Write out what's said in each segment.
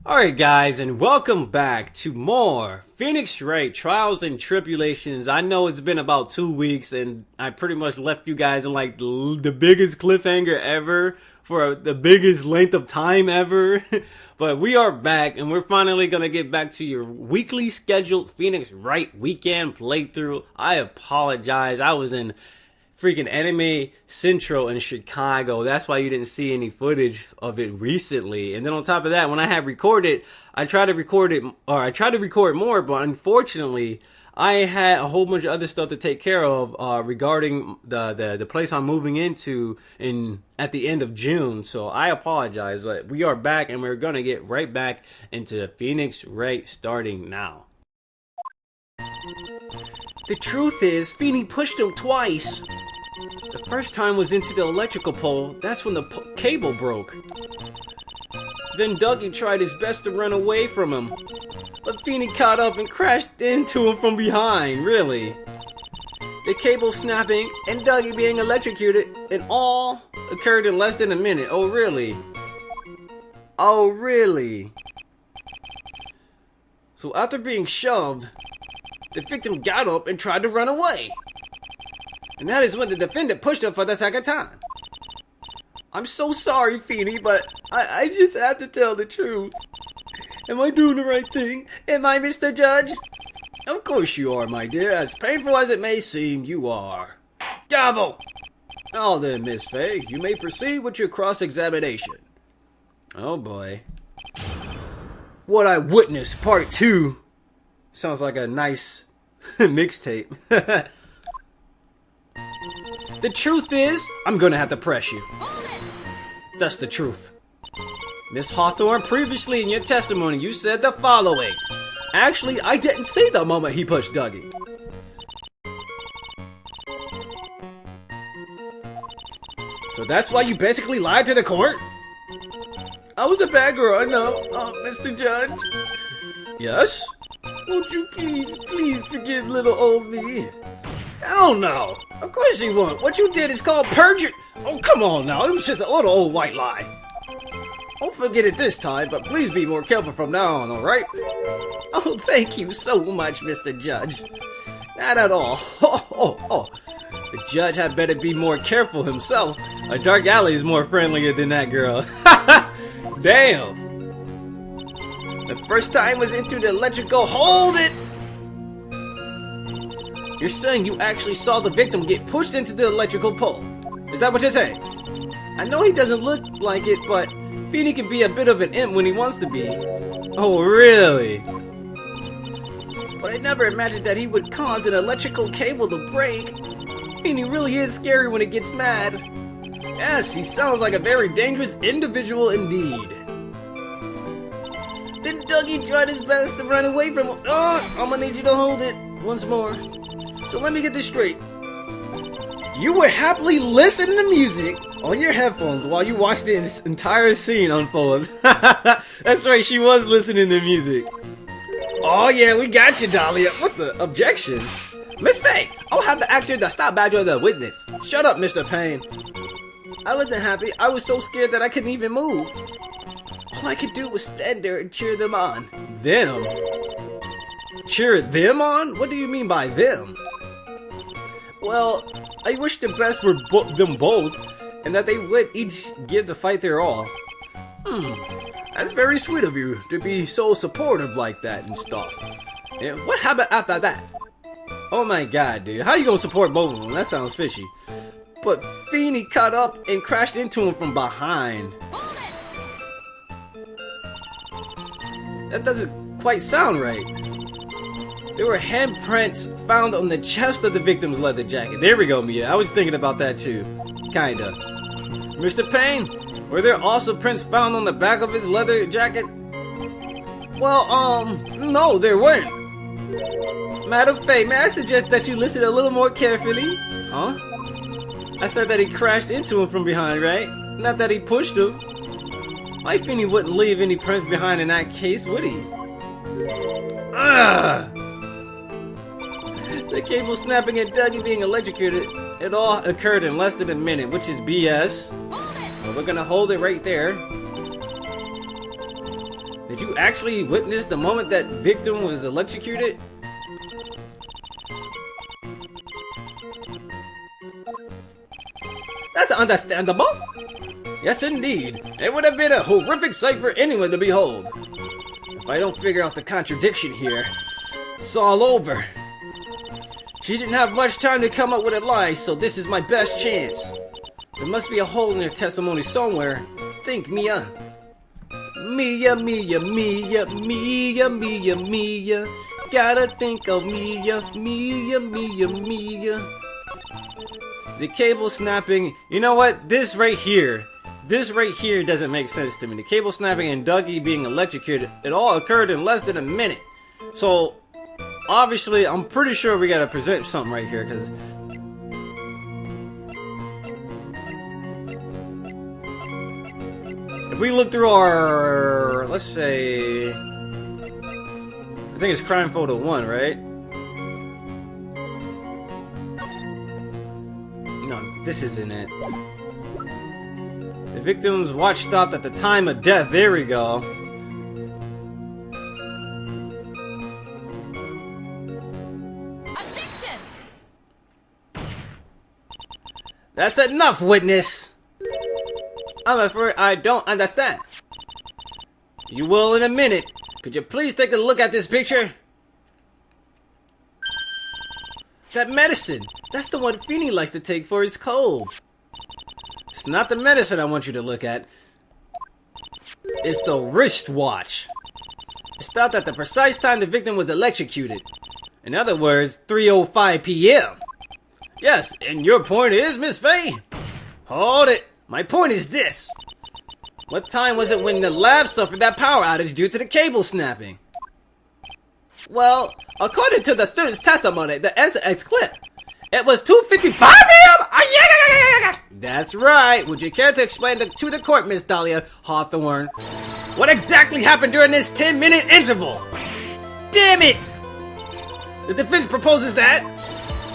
Alright guys, and welcome back to more Phoenix Wright Trials and Tribulations. I know it's been about 2 weeks and I pretty much left you guys in like the biggest cliffhanger ever for the biggest length of time ever. But we are back and we're finally going to get back to your weekly scheduled Phoenix Wright weekend playthrough. I apologize, I was in freaking Anime Central in Chicago. That's why you didn't see any footage of it recently. And then on top of that, when I have recorded, I tried to record more, but unfortunately, I had a whole bunch of other stuff to take care of regarding the place I'm moving into at the end of June. So I apologize, but we are back and we're gonna get right back into Phoenix Wright starting now. The truth is, Feeny pushed him twice. The first time was into the electrical pole. That's when the cable broke. Then Dougie tried his best to run away from him, but Feeny caught up and crashed into him from behind, really. The cable snapping and Dougie being electrocuted and all occurred in less than a minute. Oh really? Oh really? So after being shoved, the victim got up and tried to run away. And that is when the defendant pushed him for the second time. I'm so sorry, Feeny, but I just have to tell the truth. Am I doing the right thing? Am I, Mr. Judge? Of course you are, my dear. As painful as it may seem, you are. Gavel! Now then, Miss Faye, you may proceed with your cross-examination. Oh boy. What I Witnessed, Part 2. Sounds like a nice mixtape. The truth is, I'm gonna have to press you. That's the truth. Miss Hawthorne, previously in your testimony, you said the following. Actually, I didn't say the moment he pushed Dougie. So that's why you basically lied to the court? I was a bad girl, I know. Oh, Mr. Judge. Yes? Won't you please forgive little old me? Hell no! Of course you won't. What you did is called perjury. Oh, come on now. It was just a little old white lie. Don't forget it this time, but please be more careful from now on, alright? Oh, thank you so much, Mr. Judge. Not at all. The judge had better be more careful himself. A dark alley is more friendlier than that girl. Damn. The first time was into the electrical. Hold it! You're saying you actually saw the victim get pushed into the electrical pole. Is that what you're saying? I know he doesn't look like it, but Feeny can be a bit of an imp when he wants to be. Oh, really? But I never imagined that he would cause an electrical cable to break. Feeny really is scary when he gets mad. Yes, he sounds like a very dangerous individual indeed. Then Dougie tried his best to run away from him. Oh, I'm gonna need you to hold it once more. So let me get this straight. You were happily listening to music on your headphones while you watched this entire scene unfold. That's right, she was listening to music. Oh yeah, we got you, Dahlia. What the objection? Miss Faye, I'll have to ask you to stop badgering the witness. Shut up, Mr. Payne. I wasn't happy. I was so scared that I couldn't even move. All I could do was stand there and cheer them on. Them? Cheer them on? What do you mean by them? Well, I wish the best for them both, and that they would each give the fight their all. That's very sweet of you to be so supportive like that and stuff. And what happened after that? Oh my god, dude, how you gonna support both of them? That sounds fishy. But Feeny caught up and crashed into him from behind. That doesn't quite sound right. There were handprints found on the chest of the victim's leather jacket. There we go, Mia. I was thinking about that too. Kinda. Mr. Payne, were there also prints found on the back of his leather jacket? Well, no, there weren't. Madam Faye, may I suggest that you listen a little more carefully? Huh? I said that he crashed into him from behind, right? Not that he pushed him. My Feeny wouldn't leave any prints behind in that case, would he? Ugh! The cable snapping and Dougie being electrocuted, it all occurred in less than a minute, which is BS. But we're gonna hold it right there. Did you actually witness the moment that victim was electrocuted? That's understandable. Yes, indeed. It would have been a horrific sight for anyone to behold. If I don't figure out the contradiction here, it's all over. She didn't have much time to come up with a lie, so this is my best chance. There must be a hole in her testimony somewhere. Think, Mia. Mia, Mia, Mia, Mia, Mia, Mia. Gotta think of Mia, Mia, Mia, Mia. The cable snapping. You know what? This right here doesn't make sense to me. The cable snapping and Dougie being electrocuted, it all occurred in less than a minute. So, obviously, I'm pretty sure we gotta present something right here, because if we look through our, let's say, I think it's crime photo 1, right? No, this isn't it. The victim's watch stopped at the time of death. There we go. Objection! That's enough, witness. I'm afraid I don't understand. You will in a minute. Could you please take a look at this picture? That medicine. That's the one Phoenix likes to take for his cold. It's not the medicine I want you to look at. It's the wristwatch. It stopped at the precise time the victim was electrocuted. In other words, 3:05 p.m. Yes, and your point is, Miss Faye? Hold it. My point is this. What time was it when the lab suffered that power outage due to the cable snapping? Well, according to the student's testimony, the answer is clear. It was 2:55 p.m. That's right. Would you care to explain to the court, Miss Dahlia Hawthorne, what exactly happened during this 10-minute interval? Damn it! The defense proposes that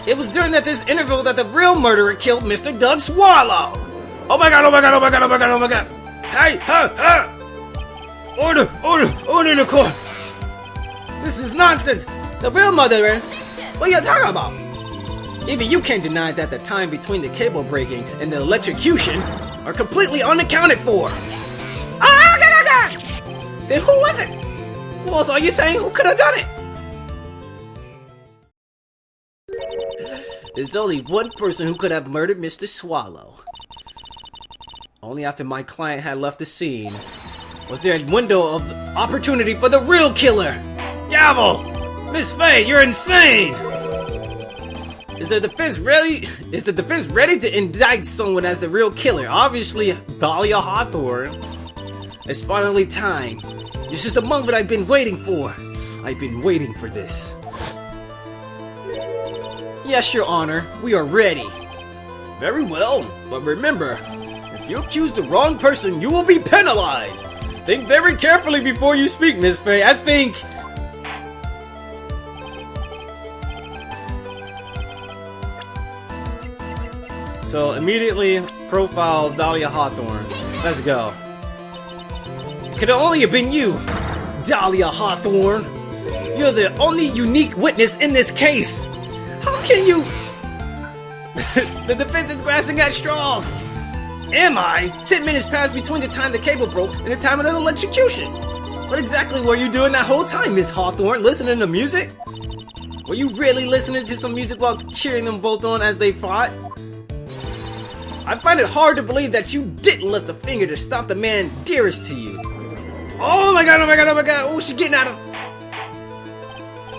it was during this interval that the real murderer killed Mr. Doug Swallow. Oh my god, oh my god, oh my god, oh my god, oh my god. Hey, Order in the court. This is nonsense. The real murderer? What are you talking about? Even you can't deny that the time between the cable breaking and the electrocution are completely unaccounted for. Then who was it? Who else are you saying who could have done it? There's only one person who could have murdered Mr. Swallow. Only after my client had left the scene was there a window of opportunity for the real killer. Gavel! Miss Faye, you're insane! Is the defense ready to indict someone as the real killer? Obviously, Dahlia Hawthorne. It's finally time. This is the moment I've been waiting for. I've been waiting for this. Yes, Your Honor, we are ready. Very well, but remember, if you accuse the wrong person, you will be penalized. Think very carefully before you speak, Miss Faye. I think... So, immediately, profile Dahlia Hawthorne. Let's go. It could only have been you, Dahlia Hawthorne. You're the only unique witness in this case. How can you... The defense is grasping at straws. Am I? 10 minutes passed between the time the cable broke and the time of the electrocution. What exactly were you doing that whole time, Miss Hawthorne? Listening to music? Were you really listening to some music while cheering them both on as they fought? I find it hard to believe that you didn't lift a finger to stop the man dearest to you. Oh my god, oh my god, oh my god. Oh, she's getting out of...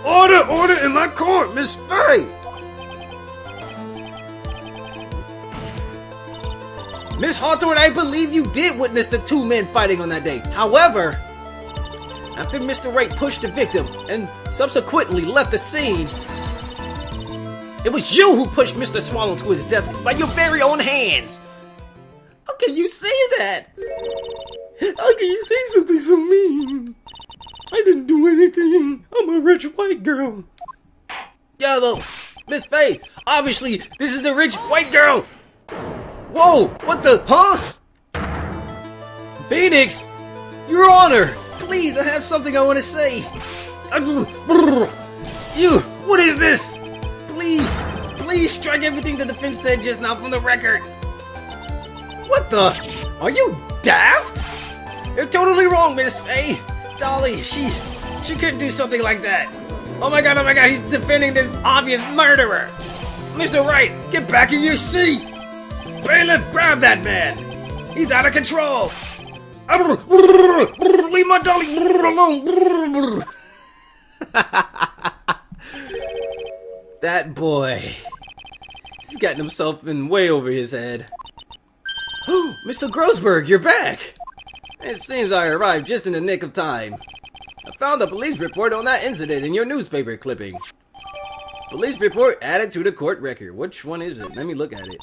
Order in my court, Miss Faye. Miss Hawthorne, I believe you did witness the two men fighting on that day. However, after Mr. Wright pushed the victim and subsequently left the scene, it was you who pushed Mr. Swallow to his death by your very own hands. How can you say that? How can you say something so mean? I didn't do anything. I'm a rich white girl. Yeah, though, Miss Faye, obviously this is a rich white girl. Whoa, what the, huh? Phoenix, Your Honor, Please, I have something I want to say. You, what is this? Please strike everything the defense said just now from the record. What the? Are you daft? You're totally wrong, Miss Faye. Dolly, she couldn't do something like that. Oh my god, he's defending this obvious murderer. Mr. Wright, get back in your seat. Bailiff, grab that man. He's out of control. Leave my Dolly alone. That boy. He's gotten himself in way over his head. Oh, Mr. Grossberg, you're back. It seems I arrived just in the nick of time. I found a police report on that incident in your newspaper clipping. Police report added to the court record. Which one is it? Let me look at it.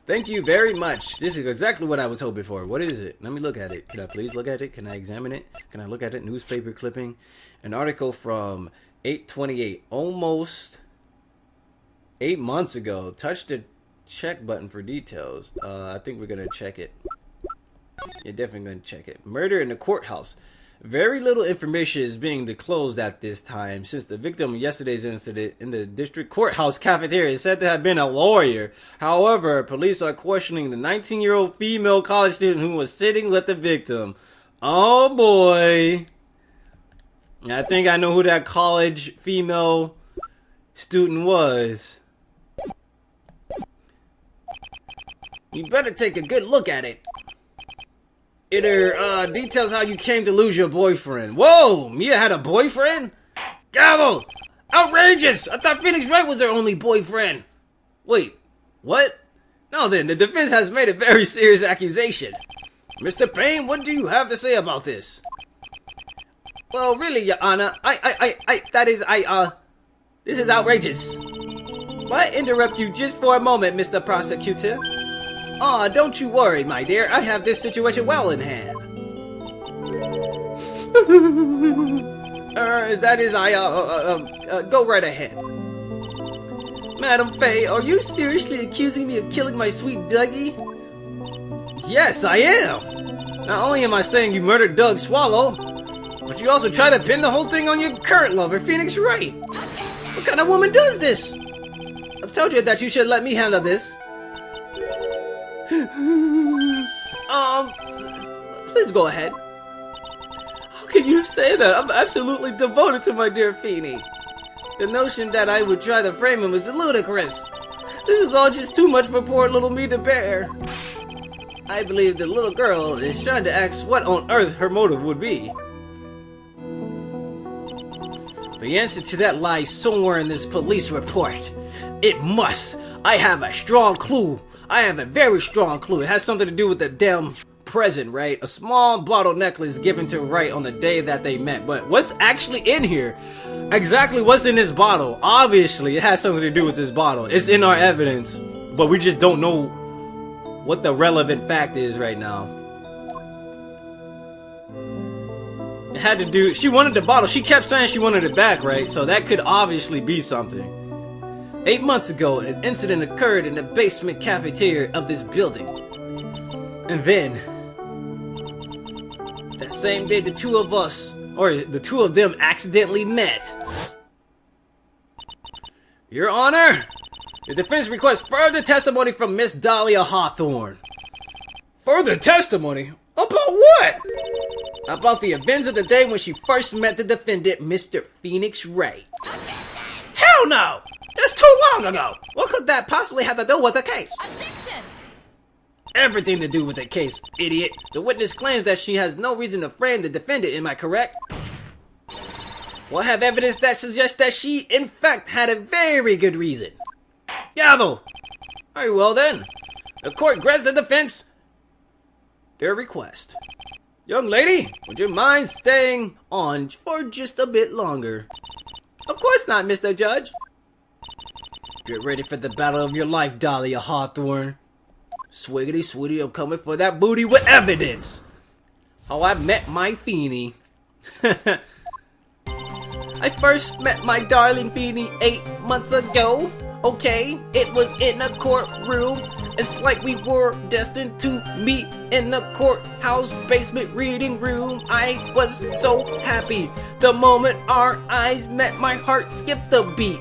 Thank you very much. This is exactly what I was hoping for. What is it? Let me look at it. Can I please look at it? Can I examine it? Can I look at it? Newspaper clipping. An article from 8/28. Almost 8 months ago. Touch the check button for details. I think we're going to check it. You're definitely going to check it. Murder in the courthouse. Very little information is being disclosed at this time, since the victim of yesterday's incident in the district courthouse cafeteria is said to have been a lawyer. However, police are questioning the 19-year-old female college student who was sitting with the victim. Oh boy. I think I know who that college female student was. You better take a good look at it. It details how you came to lose your boyfriend. Whoa! Mia had a boyfriend? Gavel! Outrageous! I thought Phoenix Wright was her only boyfriend. Wait, what? Now then, the defense has made a very serious accusation. Mr. Payne, what do you have to say about this? Well, really, Your Honor, this is outrageous. Why interrupt you just for a moment, Mr. Prosecutor? Aw, don't you worry, my dear. I have this situation well in hand. Go right ahead. Madam Faye, are you seriously accusing me of killing my sweet Dougie? Yes, I am. Not only am I saying you murdered Doug Swallow, but you also try to pin the whole thing on your current lover, Phoenix Wright. What kind of woman does this? I told you that you should let me handle this. Please go ahead. How can you say that? I'm absolutely devoted to my dear Feeny. The notion that I would try to frame him is ludicrous. This is all just too much for poor little me to bear. I believe the little girl is trying to ask what on earth her motive would be. The answer to that lies somewhere in this police report. It must. I have a strong clue. I have a very strong clue. It has something to do with the damn present, right? A small bottle necklace given to Wright on the day that they met. But what's actually in here? Exactly what's in this bottle? Obviously, it has something to do with this bottle. It's in our evidence, but we just don't know what the relevant fact is right now. It had to do... She wanted the bottle. She kept saying she wanted it back, right? So that could obviously be something. 8 months ago, an incident occurred in the basement cafeteria of this building. And then, that same day, the two of us, or the two of them, accidentally met. Your Honor, the defense requests further testimony from Miss Dahlia Hawthorne. Further testimony? About what? About the events of the day when she first met the defendant, Mr. Phoenix Wright. Hell no! That's too long ago! What could that possibly have to do with the case? Objection! Everything to do with the case, idiot. The witness claims that she has no reason to frame the defendant, am I correct? Well, I have evidence that suggests that she, in fact, had a very good reason. Gavel! Very well then. The court grants the defense their request. Young lady, would you mind staying on for just a bit longer? Of course not, Mr. Judge. Get ready for the battle of your life, Dahlia Hawthorne. Swiggity sweetie, I'm coming for that booty with evidence. How I met my Feeny. I first met my darling Feeny 8 months ago. Okay, it was in a courtroom. It's like we were destined to meet in the courthouse basement reading room. I was so happy. The moment our eyes met, my heart skipped a beat.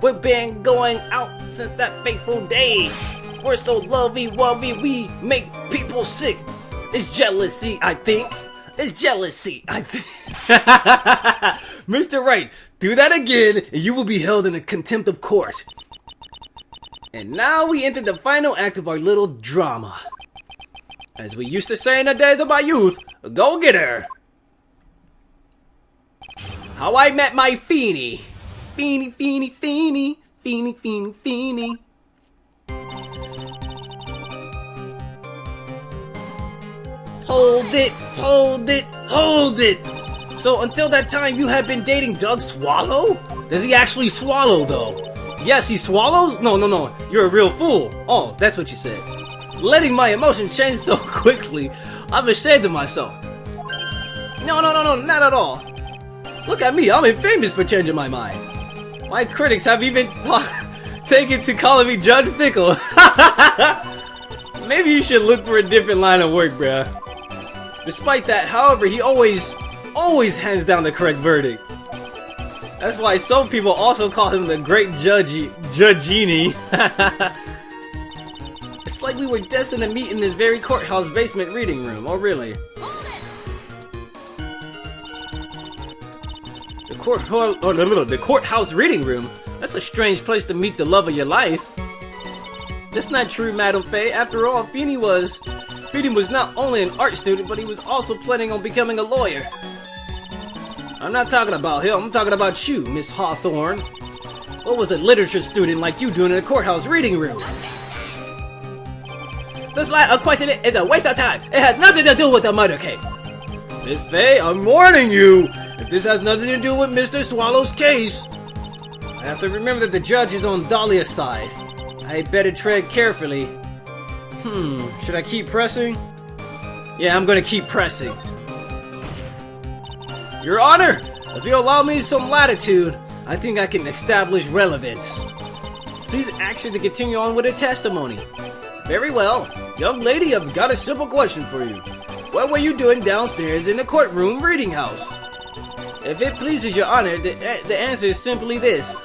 We've been going out since that fateful day. We're so lovey-wovey, we make people sick. It's jealousy, I think. It's jealousy, I think. Mr. Wright, do that again, and you will be held in a contempt of court. And now we enter the final act of our little drama. As we used to say in the days of my youth, go get her. How I met my Feeny. Feeny, Feeny, Feeny. Feeny, Feeny, Feeny. Hold it, hold it, hold it! So until that time you have been dating Doug Swallow? Does he actually swallow though? Yes, he swallows? No, you're a real fool. Oh, that's what you said. Letting my emotions change so quickly, I'm ashamed of myself. No, not at all. Look at me, I'm famous for changing my mind. My critics have even taken to calling me Judge Fickle. Maybe you should look for a different line of work, bruh. Despite that, however, he always hands down the correct verdict. That's why some people also call him the Great Judgini. It's like we were destined to meet in this very courthouse basement reading room. Oh, really? The courthouse reading room? That's a strange place to meet the love of your life. That's not true, Madam Faye. After all, Feeny was not only an art student, but he was also planning on becoming a lawyer. I'm not talking about him, I'm talking about you, Miss Hawthorne. What was a literature student like you doing in a courthouse reading room? This line of questioning is a waste of time. It has nothing to do with the murder case. Miss Faye, I'm warning you. If this has nothing to do with Mr. Swallow's case, I have to remember that the judge is on Dahlia's side. I better tread carefully. Should I keep pressing? Yeah, I'm gonna keep pressing. Your Honor, if you allow me some latitude, I think I can establish relevance. Please ask you to continue on with the testimony. Very well. Young lady, I've got a simple question for you. What were you doing downstairs in the courtroom reading house? If it pleases your Honor, the answer is simply this.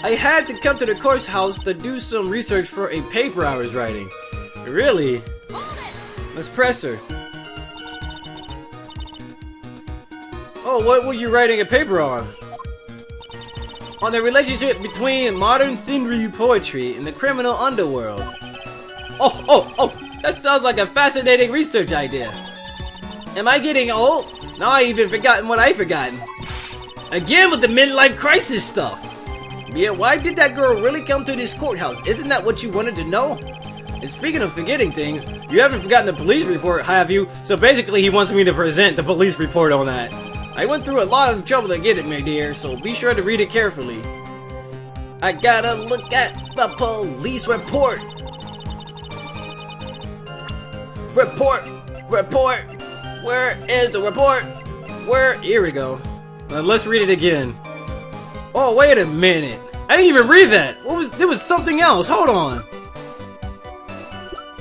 I had to come to the courthouse to do some research for a paper I was writing. Really? Let's press her. Oh, what were you writing a paper on? On the relationship between modern scenery poetry and the criminal underworld. Oh, that sounds like a fascinating research idea. Am I getting old? Now I even forgotten what I forgotten. Again with the midlife crisis stuff. Yeah, why did that girl really come to this courthouse? Isn't that what you wanted to know? And speaking of forgetting things, you haven't forgotten the police report, have you? So basically he wants me to present the police report on that. I went through a lot of trouble to get it, my dear, so be sure to read it carefully. I gotta look at the police report. Report. Where is the report? Here we go. Now let's read it again. Oh, wait a minute. I didn't even read that. There was something else. Hold on.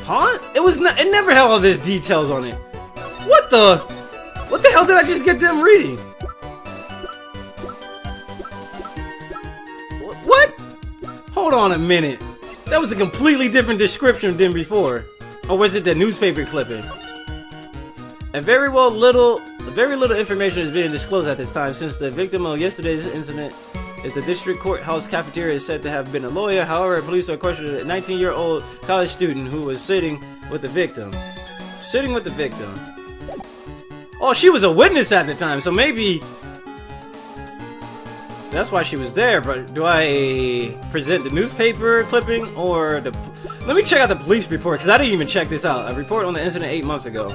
Huh? It never had all this details on it. What the hell did I just get them reading? What? Hold on a minute. That was a completely different description than before. Or was it the newspaper clipping? Very little information is being disclosed at this time, since the victim of yesterday's incident is the district courthouse cafeteria is said to have been a lawyer. However, police are questioning a 19-year-old college student who was sitting with the victim. Oh, she was a witness at the time, so maybe that's why she was there. But do I present the newspaper clipping or the... Let me check out the police report, because I didn't even check this out. A report on the incident 8 months ago.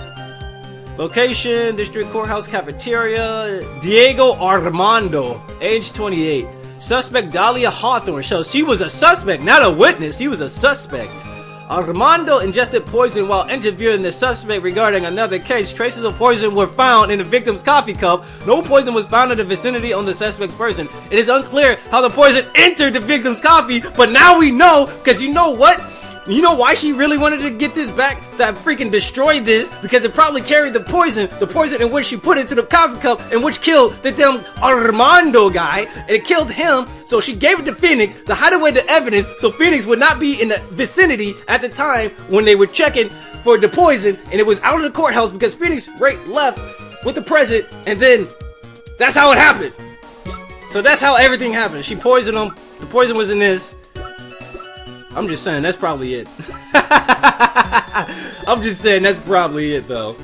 Location, District Courthouse Cafeteria. Diego Armando, age 28. Suspect Dahlia Hawthorne. So she was a suspect, not a witness. He was a suspect. Armando ingested poison while interviewing the suspect regarding another case. Traces of poison were found in the victim's coffee cup. No poison was found in the vicinity on the suspect's person. It is unclear how the poison entered the victim's coffee, but now we know, because you know what? You know why she really wanted to get this back? That freaking destroyed this, because it probably carried the poison in which she put into the coffee cup, and which killed the damn Armando guy, and it killed him. So she gave it to Phoenix to hide away the evidence, so Phoenix would not be in the vicinity at the time when they were checking for the poison, and it was out of the courthouse because Phoenix Wright left with the present, and then that's how it happened. So that's how everything happened. She poisoned him. The poison was in this. I'm just saying, that's probably it. I'm just saying, that's probably it, though.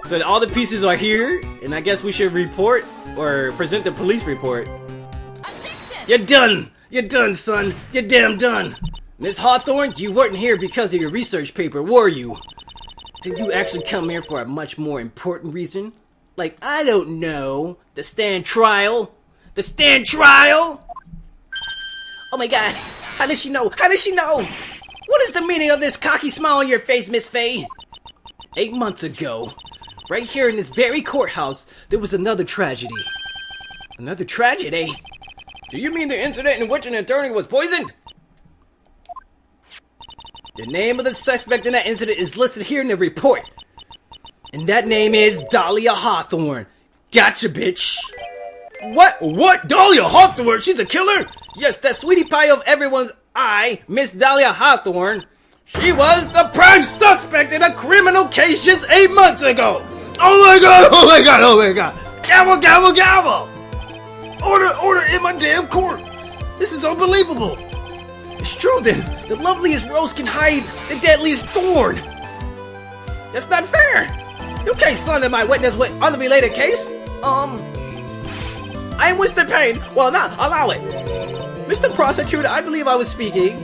So all the pieces are here, and I guess we should report, or present the police report. You're done! You're done, son! You're damn done! Miss Hawthorne, you weren't here because of your research paper, were you? Did you actually come here for a much more important reason? Like, I don't know, the stand trial? The stand trial? Oh my god! How does she know? How does she know? What is the meaning of this cocky smile on your face, Miss Faye? 8 months ago, right here in this very courthouse, there was another tragedy. Another tragedy? Do you mean the incident in which an attorney was poisoned? The name of the suspect in that incident is listed here in the report. And that name is Dahlia Hawthorne. Gotcha, bitch. What? Dahlia Hawthorne? She's a killer? Yes, that sweetie pie of everyone's eye, Miss Dahlia Hawthorne. She was the prime suspect in a criminal case just 8 months ago. Oh my god, oh my god, oh my god. Gavel, gavel, gavel. Order in my damn court. This is unbelievable. It's true then. The loveliest rose can hide the deadliest thorn. That's not fair. You can't slander my witness with unrelated case. I wish the pain. Well, not allow it. Mr. Prosecutor, I believe I was speaking.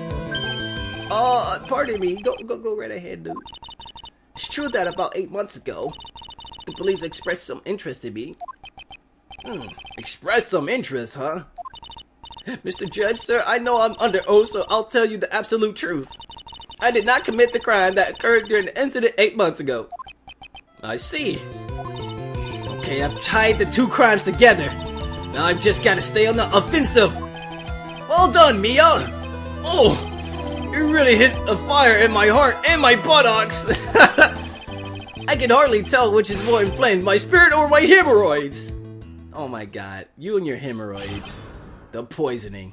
Pardon me. Go right ahead, dude. It's true that about 8 months ago, the police expressed some interest in me. Expressed some interest, huh? Mr. Judge, sir, I know I'm under oath, so I'll tell you the absolute truth. I did not commit the crime that occurred during the incident 8 months ago. I see. Okay, I've tied the two crimes together. Now I've just got to stay on the offensive. Well done, Mia! Oh, you really hit a fire in my heart and my buttocks! I can hardly tell which is more inflamed, my spirit or my hemorrhoids! Oh my god, you and your hemorrhoids. The poisoning.